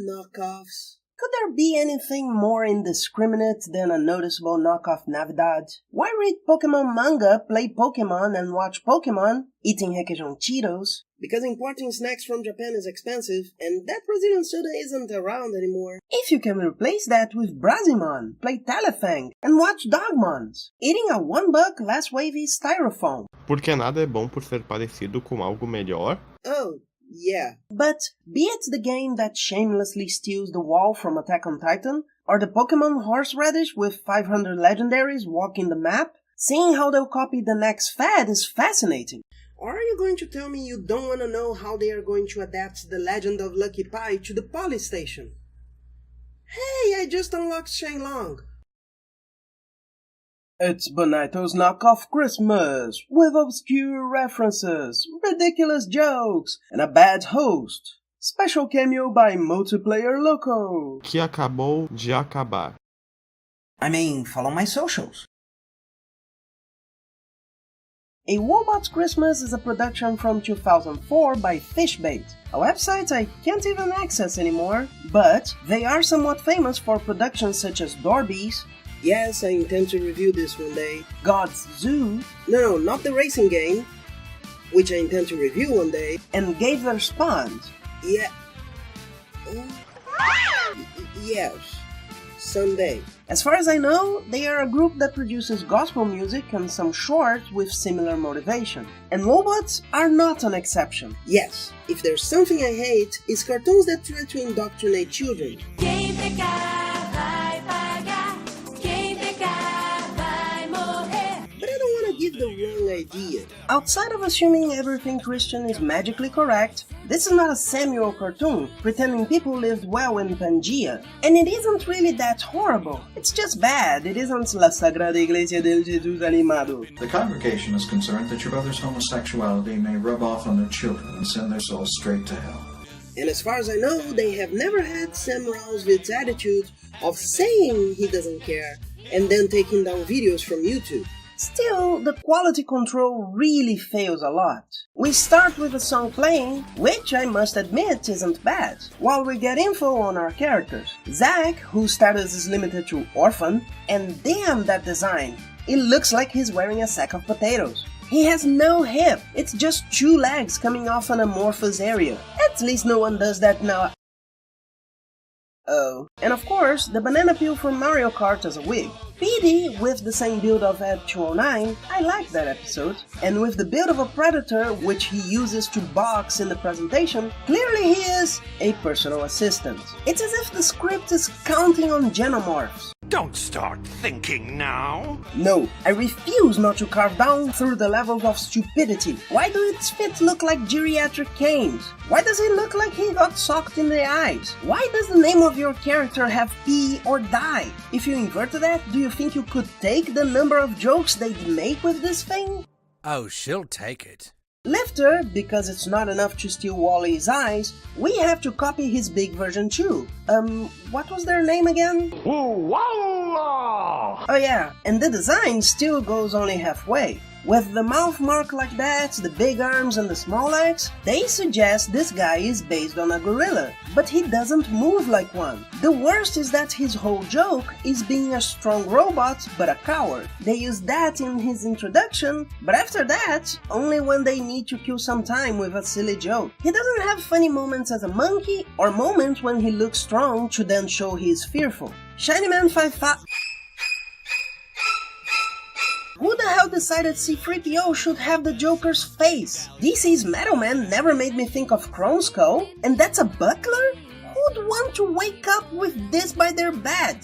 knockoffs. Could there be anything more indiscriminate than a noticeable knockoff Navidad? Why read Pokemon manga, play Pokemon, and watch Pokemon, eating requeijão Cheetos? Because importing snacks from Japan is expensive, and that Brazilian soda isn't around anymore. If you can replace that with Brasimon, play Telefang, and watch Dogmons, eating a $1 less wavy styrofoam. Porque nada é bom por ser parecido com algo melhor? Oh, yeah. But be it the game that shamelessly steals the wall from Attack on Titan, or the Pokemon Horseradish with 500 legendaries walking the map, seeing how they'll copy the next fad is fascinating. Or are you going to tell me you don't want to know how they are going to adapt the Legend of Lucky Pie to the Police Station? Hey, I just unlocked Shenlong. It's Bonito's knockoff Christmas, with obscure references, ridiculous jokes, and a bad host. Special cameo by Multiplayer Loco. Que acabou de acabar. Follow my socials. A Wobots Christmas is a production from 2004 by Fishbait, a website I can't even access anymore, but they are somewhat famous for productions such as Dorbees. Yes, I intend to review this one day. God's Zoo. No, not the racing game, which I intend to review one day. And Gave Their Spawns. Yeah. Yes. Someday. As far as I know, they are a group that produces gospel music and some shorts with similar motivation. And Wobots are not an exception. Yes, if there's something I hate, it's cartoons that try to indoctrinate children. Give the wrong idea. Outside of assuming everything Christian is magically correct, this is not a Samuel cartoon pretending people lived well in Pangaea. And it isn't really that horrible. It's just bad. It isn't La Sagrada Iglesia del Jesus Animado. The congregation is concerned that your brother's homosexuality may rub off on their children and send their souls straight to hell. And as far as I know, they have never had Sam Rausvit's attitude of saying he doesn't care and then taking down videos from YouTube. Still, the quality control really fails a lot. We start with a song playing, which I must admit isn't bad, while we get info on our characters. Zack, whose status is limited to orphan, and damn that design! It looks like he's wearing a sack of potatoes. He has no hip, it's just 2 legs coming off an amorphous area. At least no one does that now. Oh. And of course, the banana peel from Mario Kart as a wig. PD, with the same build of Ed 209, I like that episode. And with the build of a Predator, which he uses to box in the presentation, clearly he is a personal assistant. It's as if the script is counting on Genomorphs. Don't start thinking now. No, I refuse not to carve down through the levels of stupidity. Why do its feet look like geriatric canes? Why does it look like he got socked in the eyes? Why does the name of your character have P or die? If you inverted that, do you think you could take the number of jokes they'd make with this thing? Oh, she'll take it. Lifter, because it's not enough to steal Wally's eyes, we have to copy his big version too. What was their name again? Wowalla! Oh yeah, and the design still goes only halfway. With the mouth mark like that, the big arms and the small legs, they suggest this guy is based on a gorilla, but he doesn't move like one. The worst is that his whole joke is being a strong robot, but a coward. They use that in his introduction, but after that, only when they need to kill some time with a silly joke. He doesn't have funny moments as a monkey, or moments when he looks strong to then show he is fearful. Shiny Man 55... Who the hell decided C-3PO should have the Joker's face? DC's Metal Man never made me think of Chrome Skull, and that's a buckler? Who'd want to wake up with this by their bed?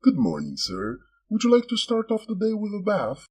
Good morning, sir. Would you like to start off the day with a bath?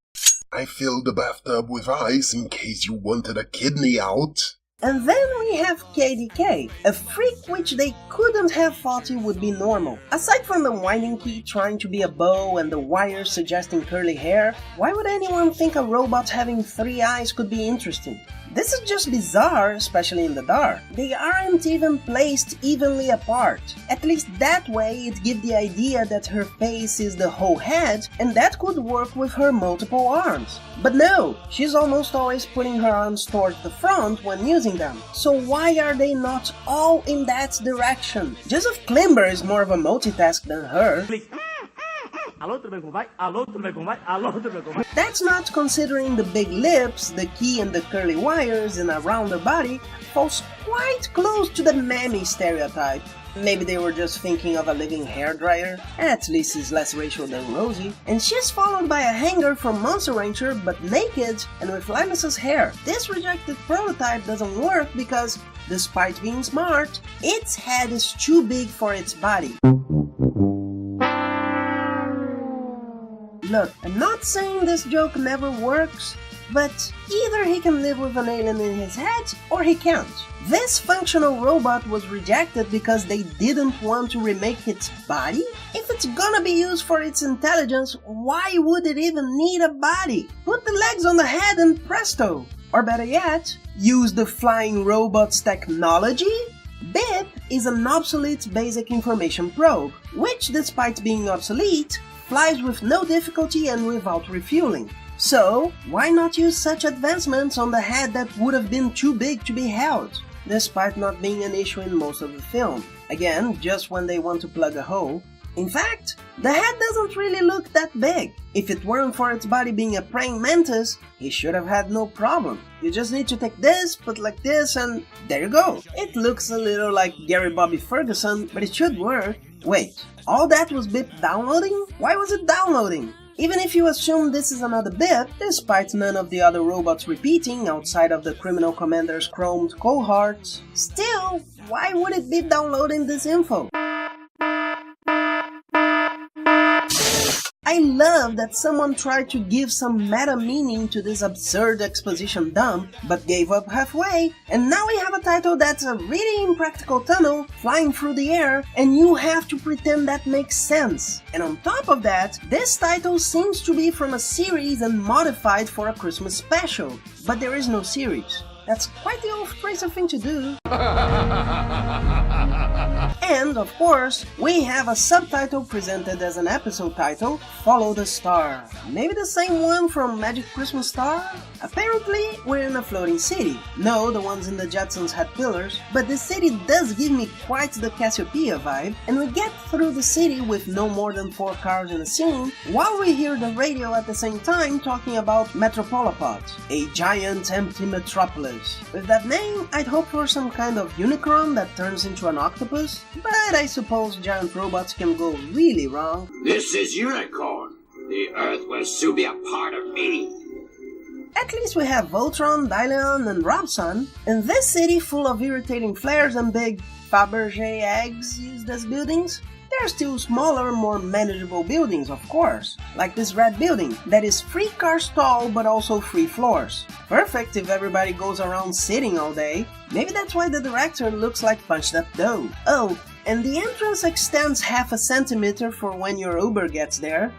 I filled the bathtub with ice in case you wanted a kidney out. And then we have KDK, a freak which they couldn't have thought it would be normal. Aside from the winding key trying to be a bow and the wires suggesting curly hair, why would anyone think a robot having 3 eyes could be interesting? This is just bizarre, especially in the dark. They aren't even placed evenly apart. At least that way it gives the idea that her face is the whole head, and that could work with her multiple arms. But no, she's almost always putting her arms towards the front when using them. So why are they not all in that direction? Joseph Klimber is more of a multitask than her. That's not considering the big lips, the key and the curly wires and around the body falls quite close to the mammy stereotype. Maybe they were just thinking of a living hairdryer, at least it's less racial than Rosie. And she's followed by a hanger from Monster Rancher, but naked and with Linus's hair. This rejected prototype doesn't work because, despite being smart, its head is too big for its body. Look, I'm not saying this joke never works, but either he can live with an alien in his head, or he can't. This functional robot was rejected because they didn't want to remake its body? If it's gonna be used for its intelligence, why would it even need a body? Put the legs on the head and presto! Or better yet, use the flying robot's technology? BIP is an obsolete basic information probe, which, despite being obsolete, flies with no difficulty and without refueling. So, why not use such advancements on the head that would have been too big to be held, despite not being an issue in most of the film? Again, just when they want to plug a hole. In fact, the head doesn't really look that big. If it weren't for its body being a praying mantis, he should have had no problem. You just need to take this, put like this, and there you go. It looks a little like Gary Bobby Ferguson, but it should work. Wait, all that was BIP downloading? Why was it downloading? Even if you assume this is another BIP, despite none of the other robots repeating outside of the Criminal Commander's chromed cohorts, still, why would it be downloading this info? I love that someone tried to give some meta meaning to this absurd exposition dump, but gave up halfway, and now we have a title that's a really impractical tunnel flying through the air, and you have to pretend that makes sense. And on top of that, this title seems to be from a series and modified for a Christmas special, but there is no series. That's quite the off-tracer thing to do. And, of course, we have a subtitle presented as an episode title, Follow the Star. Maybe the same one from Magic Christmas Star? Apparently, we're in a floating city. No, the ones in the Jetsons had pillars, but the city does give me quite the Cassiopeia vibe, and we get through the city with no more than 4 cars in a scene, while we hear the radio at the same time talking about Metropolopod, a giant empty metropolis. With that name, I'd hope for some kind of Unicron that turns into an octopus, but I suppose giant robots can go really wrong. This is Unicorn. The Earth will soon be a part of me. At least we have Voltron, Dylion, and Robson, in this city full of irritating flares and big Fabergé eggs used as buildings. There are still smaller, more manageable buildings, of course, like this red building that is 3 cars tall but also 3 floors. Perfect if everybody goes around sitting all day. Maybe that's why the director looks like punched up dough. Oh, and the entrance extends half a centimeter for when your Uber gets there.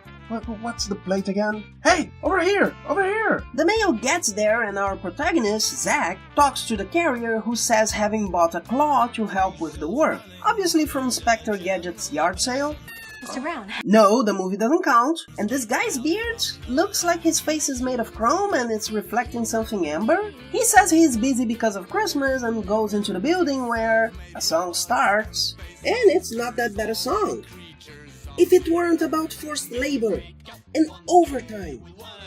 What's the plate again? Hey, over here! Over here! The mail gets there and our protagonist, Zack, talks to the carrier who says having bought a claw to help with the work. Obviously from Spectre Gadget's yard sale. Mr. Brown. No, the movie doesn't count. And this guy's beard looks like his face is made of chrome and it's reflecting something amber. He says he's busy because of Christmas and goes into the building where a song starts. And it's not that bad a song. If it weren't about forced labor and overtime,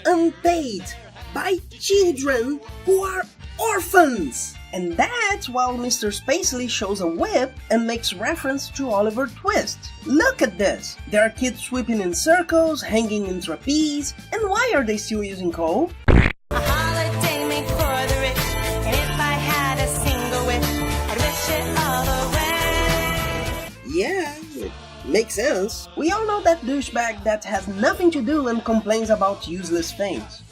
unpaid, by children who are orphans. And that's while Mr. Spacely shows a whip and makes reference to Oliver Twist. Look at this! There are kids sweeping in circles, hanging in trapeze, and why are they still using coal? A holiday made for the rich, and if I had a single wish, I'd wish it all away. Yeah, it makes sense. We all know that douchebag that has nothing to do and complains about useless things.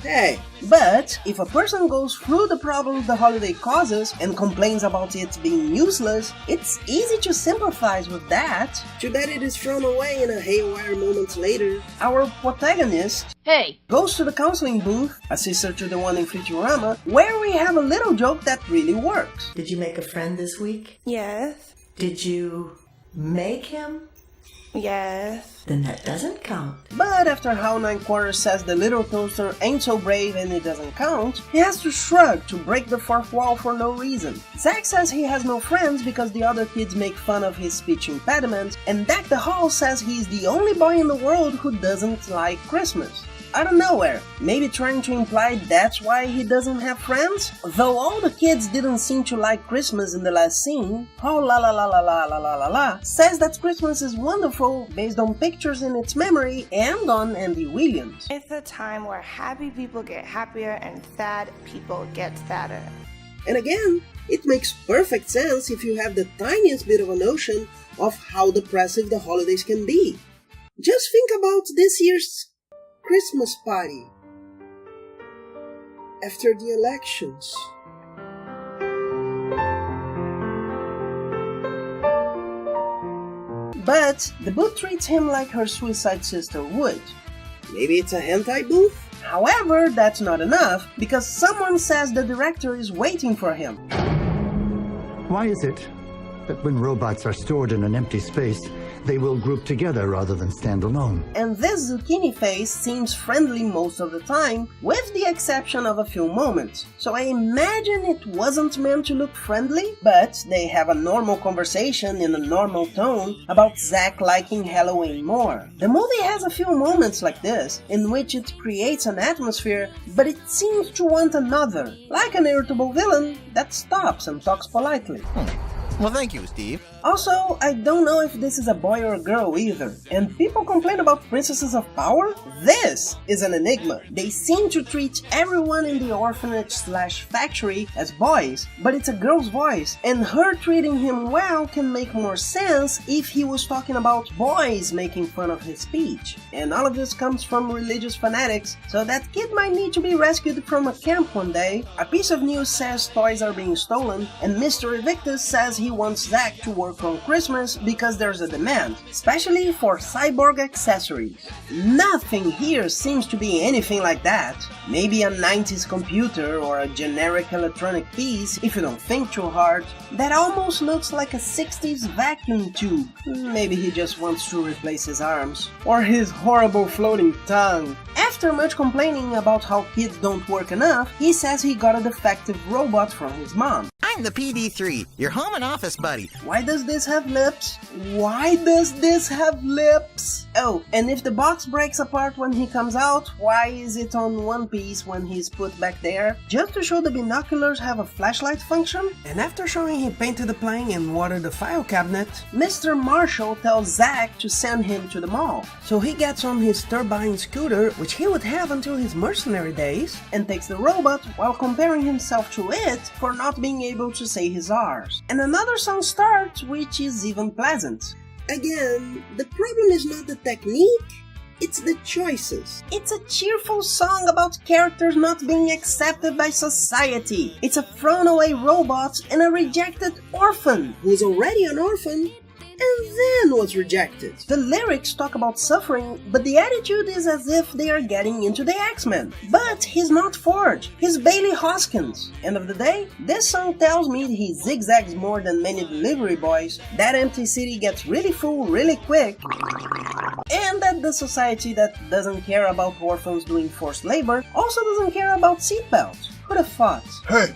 Hey, but if a person goes through the problems the holiday causes and complains about it being useless, it's easy to sympathize with that. Too bad it is thrown away in a haywire moment later. Our protagonist, hey, goes to the counseling booth, a sister to the one in Futurama, where we have a little joke that really works. Did you make a friend this week? Yes. Did you make him? Yes. Then that doesn't count. But after how 9/4 says the little toaster ain't so brave and it doesn't count, he has to shrug to break the fourth wall for no reason. Zack says he has no friends because the other kids make fun of his speech impediment, and Dak the Hall says he's the only boy in the world who doesn't like Christmas. Out of nowhere, maybe trying to imply that's why he doesn't have friends? Though all the kids didn't seem to like Christmas in the last scene, Paul la la la la la la la la la says that Christmas is wonderful based on pictures in its memory and on Andy Williams. It's a time where happy people get happier and sad people get sadder. And again, it makes perfect sense if you have the tiniest bit of a notion of how depressive the holidays can be. Just think about this year's Christmas party after the elections. But the booth treats him like her suicide sister would. Maybe it's a hentai booth? However, that's not enough, because someone says the director is waiting for him. Why is it that when robots are stored in an empty space, they will group together rather than stand alone? And this zucchini face seems friendly most of the time, with the exception of a few moments. So I imagine it wasn't meant to look friendly, but they have a normal conversation in a normal tone about Zack liking Halloween more. The movie has a few moments like this, in which it creates an atmosphere, but it seems to want another, like an irritable villain that stops and talks politely. Well, thank you, Steve. Also, I don't know if this is a boy or a girl either. And people complain about Princesses of Power? This is an enigma. They seem to treat everyone in the orphanage/factory as boys, but it's a girl's voice, and her treating him well can make more sense if he was talking about boys making fun of his speech. And all of this comes from religious fanatics, so that kid might need to be rescued from a camp one day. A piece of news says toys are being stolen, and Mr. Evictus says he wants Zack to work on Christmas because there's a demand, especially for cyborg accessories. Nothing here seems to be anything like that. Maybe a 90s computer or a generic electronic piece, if you don't think too hard, that almost looks like a 60s vacuum tube. Maybe he just wants to replace his arms. Or his horrible floating tongue. After much complaining about how kids don't work enough, he says he got a defective robot from his mom. I'm the PD3, your home and office buddy. Why does this have lips? Why does this have lips? Oh, and if the box breaks apart when he comes out, why is it on one piece when he's put back there? Just to show the binoculars have a flashlight function? And after showing he painted the plane and watered the file cabinet, Mr. Marshall tells Zack to send him to the mall. So he gets on his turbine scooter, which he would have until his mercenary days, and takes the robot while comparing himself to it for not being able to say his R's. And another song starts, which is even pleasant. Again, the problem is not the technique, it's the choices. It's a cheerful song about characters not being accepted by society. It's a thrown away robot and a rejected orphan who's already an orphan and then was rejected. The lyrics talk about suffering, but the attitude is as if they are getting into the X-Men. But he's not Forge, he's Bailey Hoskins. End of the day, this song tells me he zigzags more than many delivery boys, that empty city gets really full really quick, and that the society that doesn't care about orphans doing forced labor also doesn't care about seatbelts. Who'd have thought? Hey,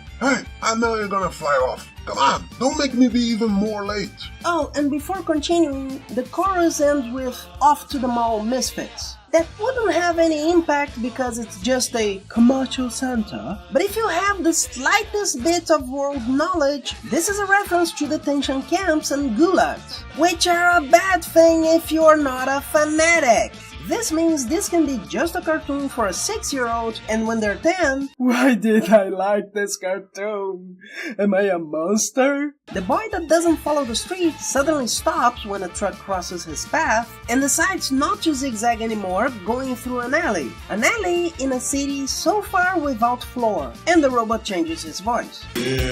I know you're gonna fly off. Come on, don't make me be even more late. Oh, and before continuing, the chorus ends with "Off to the Mall Misfits." That wouldn't have any impact because it's just a Camacho Santa. But if you have the slightest bit of world knowledge, this is a reference to detention camps and gulags, which are a bad thing if you're not a fanatic. This means this can be just a cartoon for a 6-year-old, and when they're 10, why did I like this cartoon? Am I a monster? The boy that doesn't follow the street suddenly stops when a truck crosses his path and decides not to zigzag anymore, going through an alley. An alley in a city so far without floor, and the robot changes his voice. Yeah.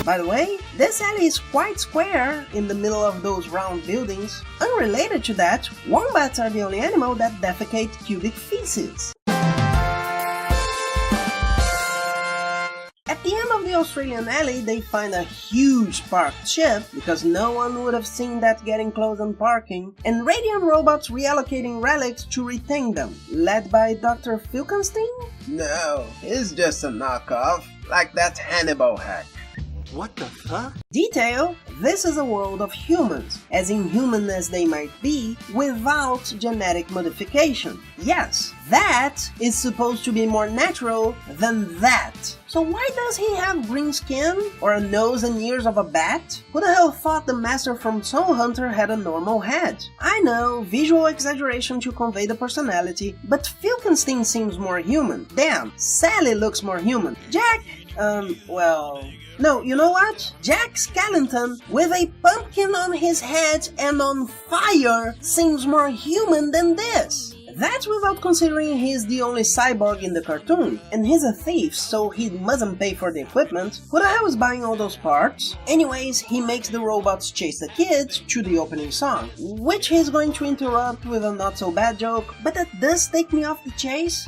By the way, this alley is quite square in the middle of those round buildings. Unrelated to that, wombats are the only animal that defecate cubic feces. At the end of the Australian alley, they find a huge parked ship, because no one would have seen that getting close on parking, and radiant robots reallocating relics to retain them, led by Dr. Filkenstein? No, he's just a knockoff, like that Hannibal hack. What the fuck? Detail: this is a world of humans, as inhuman as they might be, without genetic modification. Yes, that is supposed to be more natural than that. So why does he have green skin, or a nose and ears of a bat? Who the hell thought the master from Soul Hunter had a normal head? I know, visual exaggeration to convey the personality, but Filkenstein seems more human. Damn, Sally looks more human. Jack, no, you know what? Jack Skellington, with a pumpkin on his head and on fire, seems more human than this. That's without considering he's the only cyborg in the cartoon, and he's a thief, so he mustn't pay for the equipment. Who the hell is buying all those parts? Anyways, he makes the robots chase the kids to the opening song, which he's going to interrupt with a not-so-bad joke, but that does take me off the chase.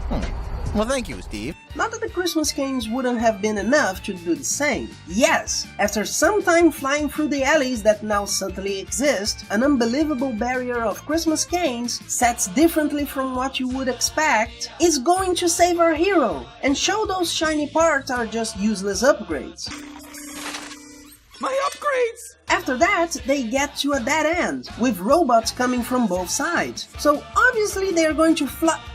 Well, thank you, Steve. Not that the Christmas canes wouldn't have been enough to do the same. Yes, after some time flying through the alleys that now subtly exist, an unbelievable barrier of Christmas canes, sets differently from what you would expect, is going to save our hero, and show those shiny parts are just useless upgrades. My upgrades! After that, they get to a dead end, with robots coming from both sides. So obviously they're going to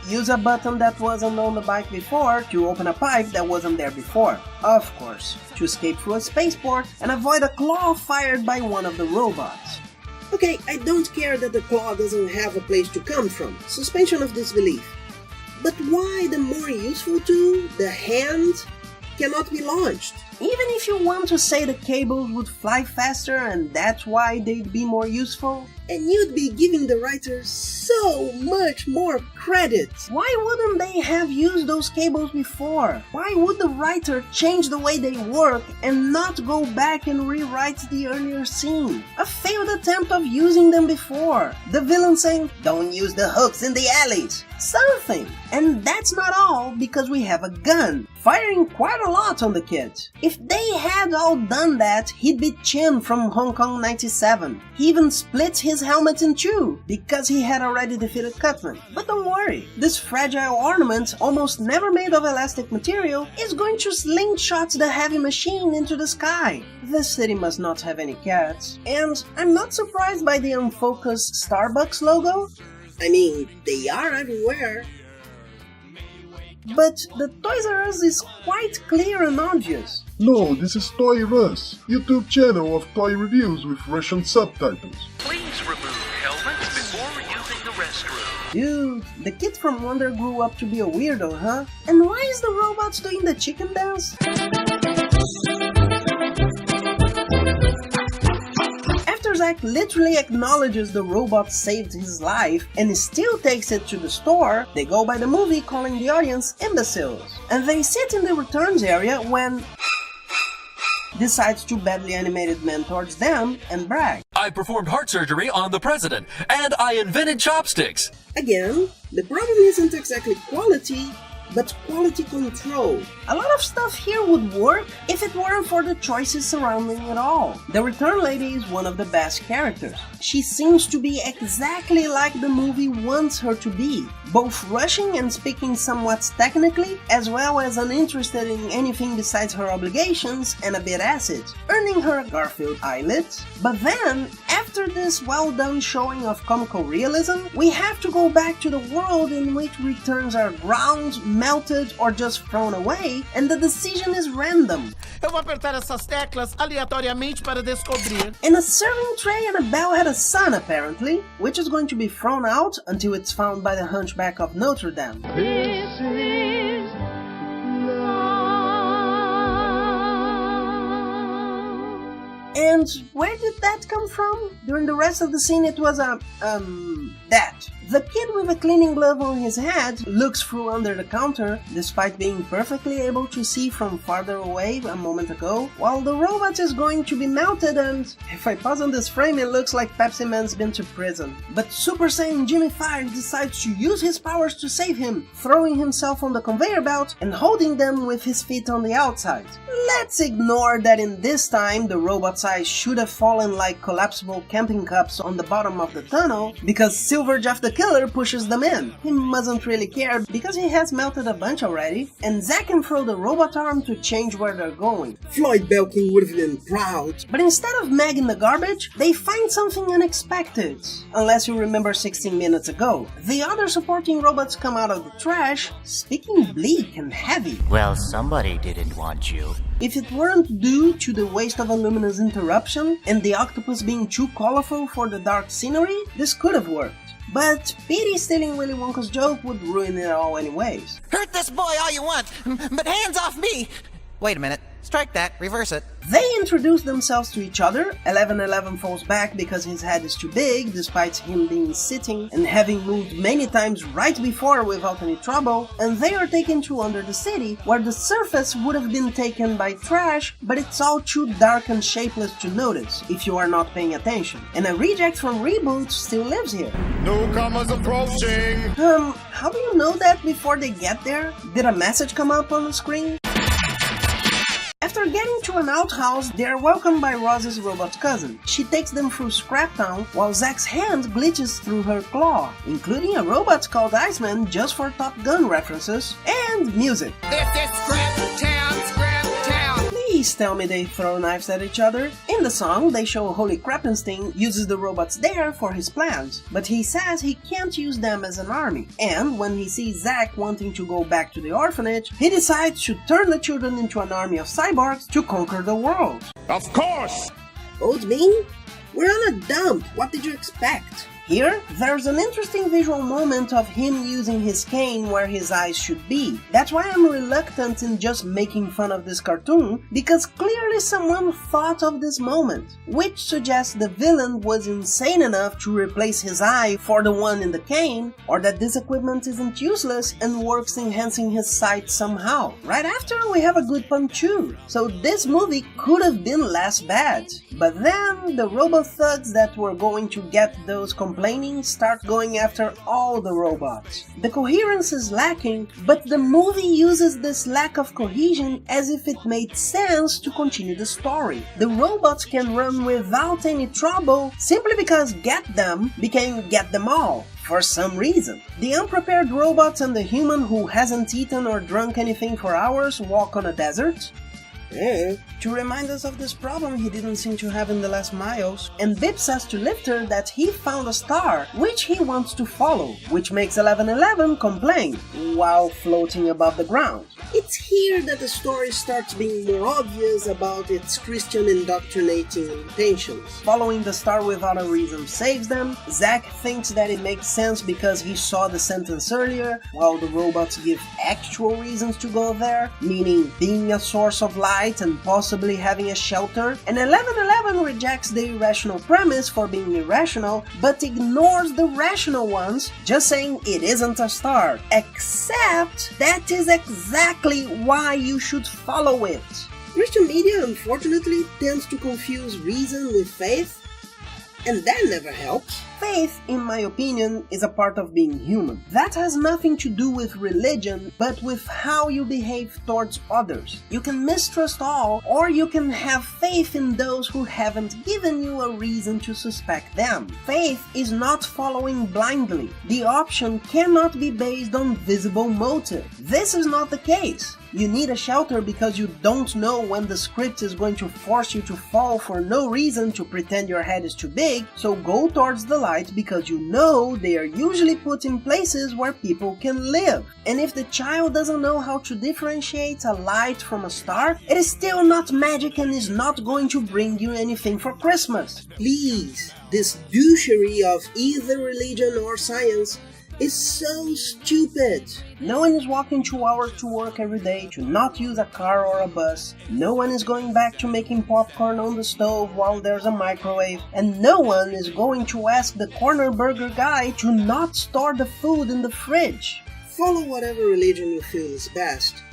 use a button that wasn't on the bike before to open a pipe that wasn't there before. Of course, to escape through a spaceport and avoid a claw fired by one of the robots. Okay, I don't care that the claw doesn't have a place to come from, suspension of disbelief. But why the more useful tool, the hand, cannot be launched? Even if you want to say the cables would fly faster and that's why they'd be more useful, and you'd be giving the writers so much more credit. Why wouldn't they have used those cables before? Why would the writer change the way they work and not go back and rewrite the earlier scene? A failed attempt of using them before. The villain saying, "Don't use the hooks in the alleys." Something. And that's not all, because we have a gun, firing quite a lot on the kid. If they had all done that, he'd be Chin from Hong Kong 97. He even splits his helmet in two, because he had already defeated Cutman. But don't worry, this fragile ornament, almost never made of elastic material, is going to slingshot the heavy machine into the sky. This city must not have any cats. And I'm not surprised by the unfocused Starbucks logo. I mean, they are everywhere. But the Toys R Us is quite clear and obvious. No, this is Toy Us, YouTube channel of toy reviews with Russian subtitles. Please remove helmets before using the restroom. Dude, the kid from Wonder grew up to be a weirdo, huh? And why is the robots doing the chicken dance? Zach literally acknowledges the robot saved his life and still takes it to the store, they go by the movie calling the audience imbeciles. And they sit in the returns area when decides to badly animated men towards them and brag. I performed heart surgery on the president, and I invented chopsticks. Again, the problem isn't exactly quality, but quality control. A lot of stuff here would work if it weren't for the choices surrounding it all. The Return Lady is one of the best characters. She seems to be exactly like the movie wants her to be, both rushing and speaking somewhat technically, as well as uninterested in anything besides her obligations and a bit acid, earning her Garfield eyelids. But then, after this well-done showing of comical realism, we have to go back to the world in which returns are ground, melted, or just thrown away, and the decision is random. Eu vou apertar essas teclas aleatoriamente para descobrir. And a serving tray and a bell had a son, apparently, which is going to be thrown out until it's found by the Hunchback of Notre Dame. This is love. And where did that come from? During the rest of the scene it was that. The kid with a cleaning glove on his head looks through under the counter, despite being perfectly able to see from farther away a moment ago, while the robot is going to be melted and, if I pause on this frame, it looks like Pepsi Man's been to prison. But Super Saiyan Jimmy Fire decides to use his powers to save him, throwing himself on the conveyor belt and holding them with his feet on the outside. Let's ignore that in this time the robot's eyes should have fallen like collapsible camping cups on the bottom of the tunnel, because Silver Jeff the Killer pushes them in. He mustn't really care because he has melted a bunch already, and Zack can throw the robot arm to change where they're going. Floyd Belkin would have been proud. But instead of Meg in the garbage, they find something unexpected. Unless you remember 16 minutes ago. The other supporting robots come out of the trash, speaking bleak and heavy. Well, somebody didn't want you. If it weren't due to the waste of Illumina's interruption and the octopus being too colorful for the dark scenery, this could have worked. But Petey stealing Willy Wonka's joke would ruin it all anyways. Hurt this boy all you want, but hands off me! Wait a minute. Strike that. Reverse it. They introduce themselves to each other. 1111 falls back because his head is too big, despite him being sitting and having moved many times right before without any trouble, and they are taken to under the city, where the surface would have been taken by trash, but it's all too dark and shapeless to notice if you are not paying attention. And a reject from Reboot still lives here. Newcomers approaching! How do you know that before they get there? Did a message come up on the screen? After getting to an outhouse, they are welcomed by Rose's robot cousin. She takes them through Scraptown, while Zack's hand glitches through her claw, including a robot called Iceman just for Top Gun references, and music. This is Scraptown, Scraptown! Please tell me they throw knives at each other. In the song, they show Holy Crappenstein uses the robots there for his plans, but he says he can't use them as an army. And when he sees Zack wanting to go back to the orphanage, he decides to turn the children into an army of cyborgs to conquer the world. Of course! Old Bean? We're on a dump. What did you expect? Here, there's an interesting visual moment of him using his cane where his eyes should be. That's why I'm reluctant in just making fun of this cartoon, because clearly someone thought of this moment, which suggests the villain was insane enough to replace his eye for the one in the cane, or that this equipment isn't useless and works enhancing his sight somehow. Right after, we have a good pun too, so this movie could have been less bad. But then, the robo thugs that were going to get those complaining start going after all the robots. The coherence is lacking, but the movie uses this lack of cohesion as if it made sense to continue the story. The robots can run without any trouble simply because Get Them became Get Them All. For some reason. The unprepared robots and the human who hasn't eaten or drunk anything for hours walk on a desert. To remind us of this problem he didn't seem to have in the last miles, and Bip says to Lifter that he found a star, which he wants to follow, which makes 1111 complain, while floating above the ground. It's here that the story starts being more obvious about its Christian indoctrinating intentions. Following the star without a reason saves them. Zack thinks that it makes sense because he saw the sentence earlier, while the robots give actual reasons to go there, meaning being a source of light and possibly having a shelter, and 1111 rejects the irrational premise for being irrational, but ignores the rational ones, just saying it isn't a star, except that is exactly why you should follow it. Christian media, unfortunately, tends to confuse reason with faith, and that never helps. Faith, in my opinion, is a part of being human. That has nothing to do with religion, but with how you behave towards others. You can mistrust all, or you can have faith in those who haven't given you a reason to suspect them. Faith is not following blindly. The option cannot be based on visible motive. This is not the case. You need a shelter because you don't know when the script is going to force you to fall for no reason to pretend your head is too big, so go towards the light because you know they are usually put in places where people can live. And if the child doesn't know how to differentiate a light from a star, it is still not magic and is not going to bring you anything for Christmas. Please, this douchery of either religion or science is so stupid. No one is walking 2 hours to work every day to not use a car or a bus. No one is going back to making popcorn on the stove while there's a microwave. And no one is going to ask the corner burger guy to not store the food in the fridge. Follow whatever religion you feel is best.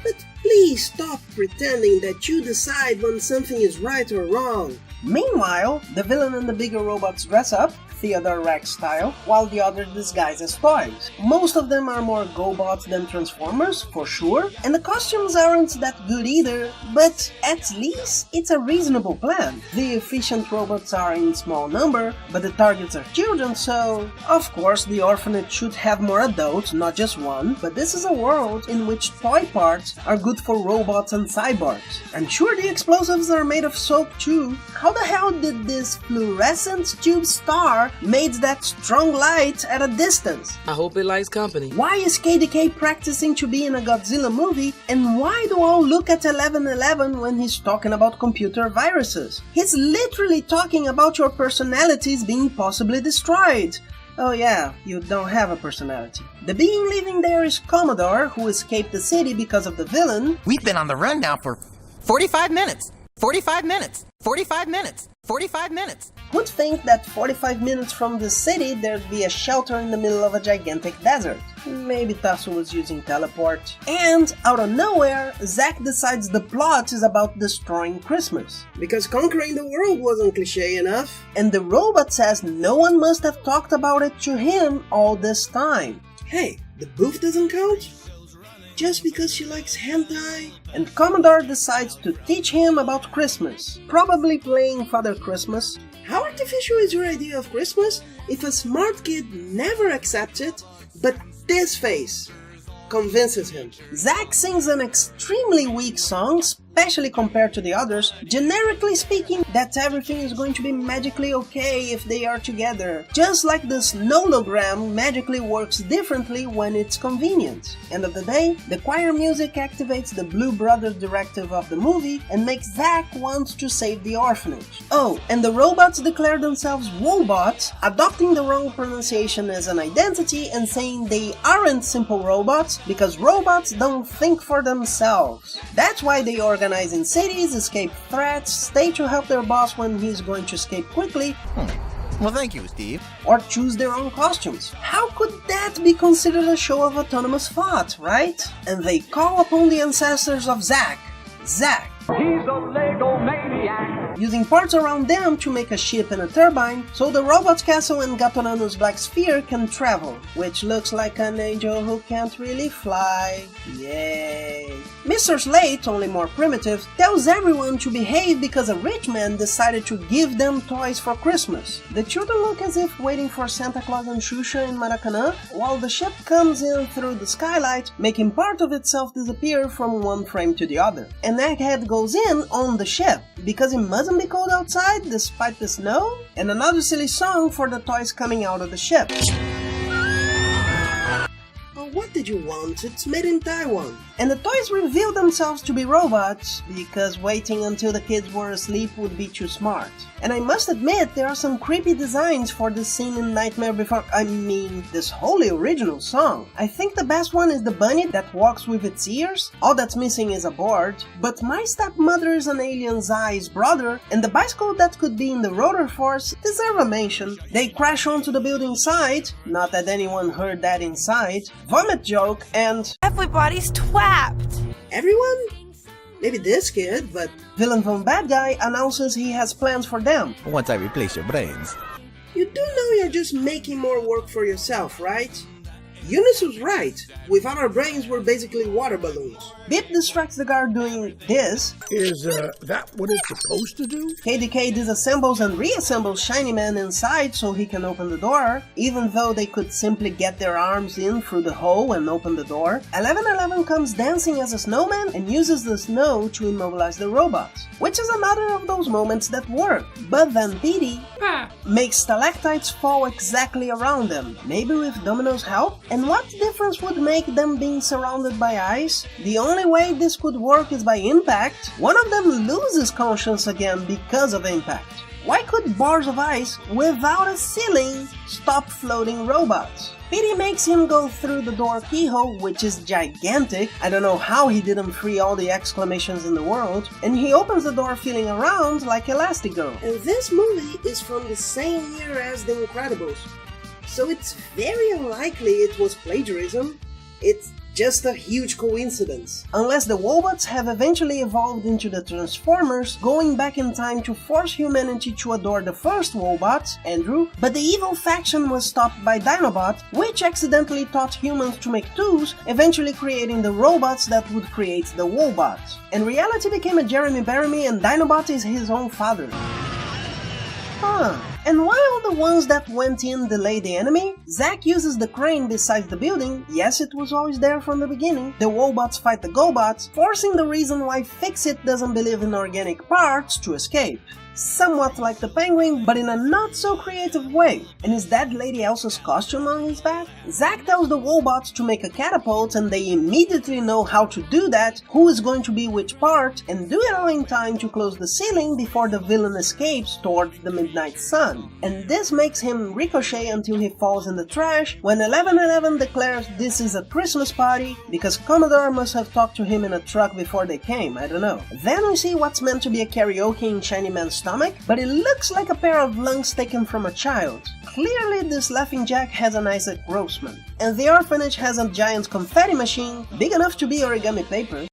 But please stop pretending that you decide when something is right or wrong. Meanwhile, the villain and the bigger robots dress up, Theodore Rex style, while the others disguise as toys. Most of them are more GoBots than Transformers, for sure, and the costumes aren't that good either, but at least it's a reasonable plan. The efficient robots are in small number, but the targets are children, so of course the orphanage should have more adults, not just one, but this is a world in which toy parts are good for robots and cyborgs. I'm sure the explosives are made of soap too. How the hell did this fluorescent tube star made that strong light at a distance? I hope it likes company. Why is KDK practicing to be in a Godzilla movie, and why do all look at 1111 when he's talking about computer viruses? He's literally talking about your personalities being possibly destroyed. Oh yeah, you don't have a personality. The being living there is Commodore, who escaped the city because of the villain. We've been on the run now for 45 minutes. 45 minutes. 45 minutes. 45 minutes. Would think that 45 minutes from the city there'd be a shelter in the middle of a gigantic desert. Maybe Tasso was using teleport. And, out of nowhere, Zack decides the plot is about destroying Christmas. Because conquering the world wasn't cliché enough. And the robot says no one must have talked about it to him all this time. Hey, the booth doesn't count? Just because she likes hentai? And Commodore decides to teach him about Christmas, probably playing Father Christmas. How artificial is your idea of Christmas if a smart kid never accepts it, but this face convinces him? Zack sings an extremely weak song, especially compared to the others, generically speaking that everything is going to be magically okay if they are together, just like the snologram magically works differently when it's convenient. End of the day, the choir music activates the Blue Brothers directive of the movie and makes Zack want to save the orphanage. Oh, and the robots declare themselves Wobots, adopting the wrong pronunciation as an identity and saying they aren't simple robots because robots don't think for themselves. That's why they organize in cities, escape threats, stay to help their boss when he's going to escape quickly, Well, thank you, Steve. or choose their own costumes. How could that be considered a show of autonomous thought, right? And they call upon the ancestors of Zack. Zack. He's a Lego maniac. Using parts around them to make a ship and a turbine, so the robot's castle and Gatorano's black sphere can travel, which looks like an angel who can't really fly. Yay! Mr. Slate, only more primitive, tells everyone to behave because a rich man decided to give them toys for Christmas. The children look as if waiting for Santa Claus and Xuxa in Maracanã, while the ship comes in through the skylight, making part of itself disappear from one frame to the other. And Egghead goes in on the ship, because it mustn't be cold outside despite the snow, and another silly song for the toys coming out of the ship. Oh, what did you want? It's made in Taiwan. And the toys reveal themselves to be robots, because waiting until the kids were asleep would be too smart. And I must admit, there are some creepy designs for this scene in Nightmare Before... this wholly original song. I think the best one is the bunny that walks with its ears. All that's missing is a board. But My Stepmother is an Alien Zai's brother, and the bicycle that could be in the rotor force deserve a mention. They crash onto the building site, not that anyone heard that inside, vomit joke, and... Everybody's twapped. Everyone? Maybe this kid, but... Villain Von Bad Guy announces he has plans for them. Once I replace your brains. You do know you're just making more work for yourself, right? Eunice was right. Without our brains, we're basically water balloons. Bip distracts the guard doing this. Is that what it's supposed to do? KDK disassembles and reassembles Shiny Man inside so he can open the door, even though they could simply get their arms in through the hole and open the door. 1111 comes dancing as a snowman and uses the snow to immobilize the robots, which is another of those moments that work. But then Petey makes stalactites fall exactly around them, maybe with Domino's help? And what difference would make them being surrounded by ice? The only way this could work is by impact. One of them loses conscience again because of impact. Why could bars of ice without a ceiling stop floating robots? Petey makes him go through the door keyhole, which is gigantic. I don't know how he didn't free all the exclamations in the world. And he opens the door feeling around like Elastigirl. And this movie is from the same year as The Incredibles. So it's very unlikely it was plagiarism. It's just a huge coincidence. Unless the Wobots have eventually evolved into the Transformers, going back in time to force humanity to adore the first Wobots, Andrew, but the evil faction was stopped by Dinobot, which accidentally taught humans to make tools, eventually creating the robots that would create the Wobots. And reality became a Jeremy Bearimy and Dinobot is his own father. And while the ones that went in delay the enemy, Zack uses the crane beside the building. Yes, it was always there from the beginning. The Wobots fight the GoBots, forcing the reason why Fix-It doesn't believe in organic parts to escape. Somewhat like the Penguin, but in a not-so-creative way. And is that Lady Elsa's costume on his back? Zack tells the Wobots to make a catapult and they immediately know how to do that, who is going to be which part, and do it all in time to close the ceiling before the villain escapes towards the midnight sun. And this makes him ricochet until he falls in the trash when 1111 declares this is a Christmas party because Commodore must have talked to him in a truck before they came, I don't know. Then we see what's meant to be a karaoke in Shiny Man's stomach, but it looks like a pair of lungs taken from a child. Clearly this laughing jack has an Isaac Grossman. And the orphanage has a giant confetti machine, big enough to be origami paper.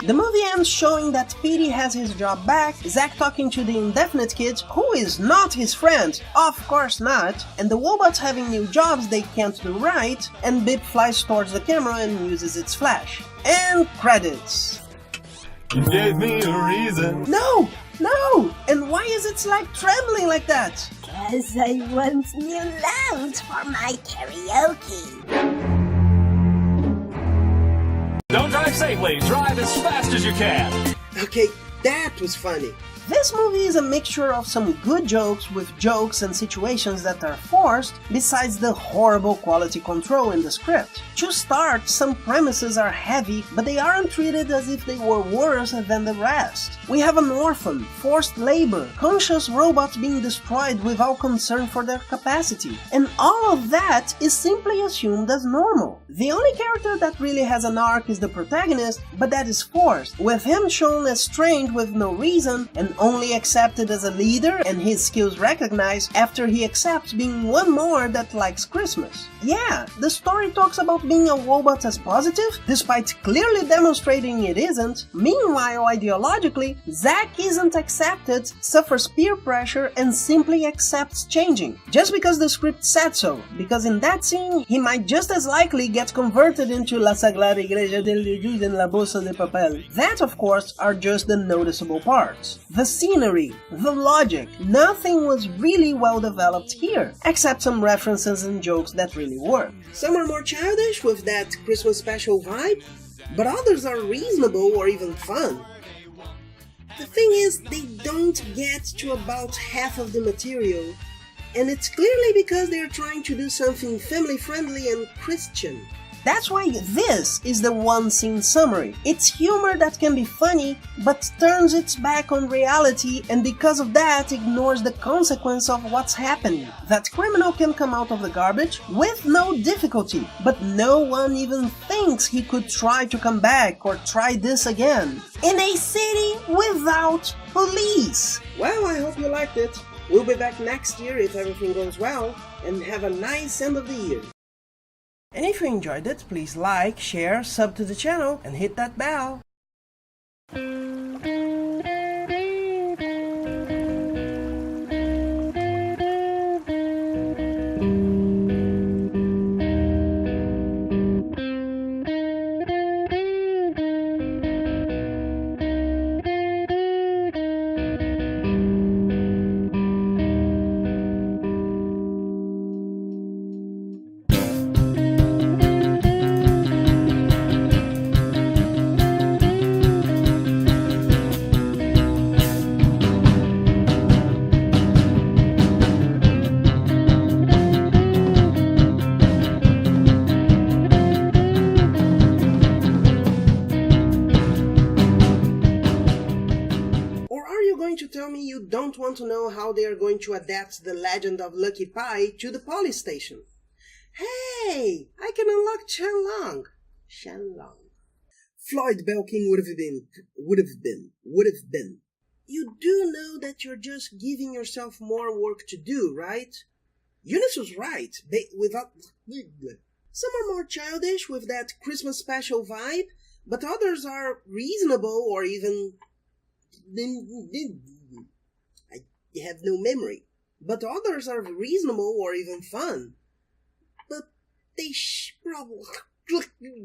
The movie ends showing that Petey has his job back, Zack talking to the indefinite kid, who is not his friend, of course not, and the Wobots having new jobs they can't do right, and Bip flies towards the camera and uses its flash. And credits. You gave me a reason. No! No! And why is its light trembling like that? Because I want new lungs for my karaoke. Don't drive safely, drive as fast as you can. Okay, that was funny. This movie is a mixture of some good jokes with jokes and situations that are forced, besides the horrible quality control in the script. To start, some premises are heavy, but they aren't treated as if they were worse than the rest. We have an orphan, forced labor, conscious robots being destroyed without concern for their capacity, and all of that is simply assumed as normal. The only character that really has an arc is the protagonist, but that is forced, with him shown as strained with no reason and only accepted as a leader and his skills recognized after he accepts being one more that likes Christmas. Yeah, the story talks about being a Wobot as positive, despite clearly demonstrating it isn't. Meanwhile, ideologically, Zack isn't accepted, suffers peer pressure, and simply accepts changing, just because the script said so, because in that scene, he might just as likely get converted into La Sagrada Iglesia del Jesús en la Bolsa de Papel. That, of course, are just the noticeable parts. The scenery, the logic, nothing was really well developed here, except some references and jokes that really work. Some are more childish with that Christmas special vibe, but others are reasonable or even fun. The thing is, they don't get to about half of the material, and it's clearly because they're trying to do something family-friendly and Christian. That's why this is the one-scene summary. It's humor that can be funny, but turns its back on reality and because of that ignores the consequence of what's happening. That criminal can come out of the garbage with no difficulty, but no one even thinks he could try to come back or try this again. In a city without police! Well, I hope you liked it. We'll be back next year if everything goes well, and have a nice end of the year. And if you enjoyed it, please like, share, sub to the channel, and hit that bell. you don't want to know how they are going to adapt the legend of Lucky Pie to the police station. Hey, I can unlock Shenlong. Floyd Belking would have been. You do know that you're just giving yourself more work to do, right? Eunice was right. Some are more childish with that Christmas special vibe, but others are reasonable or even... I have no memory. But others are reasonable or even fun. But they probably... God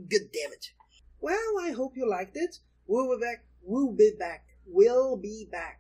damn it. Well, I hope you liked it. We'll be back.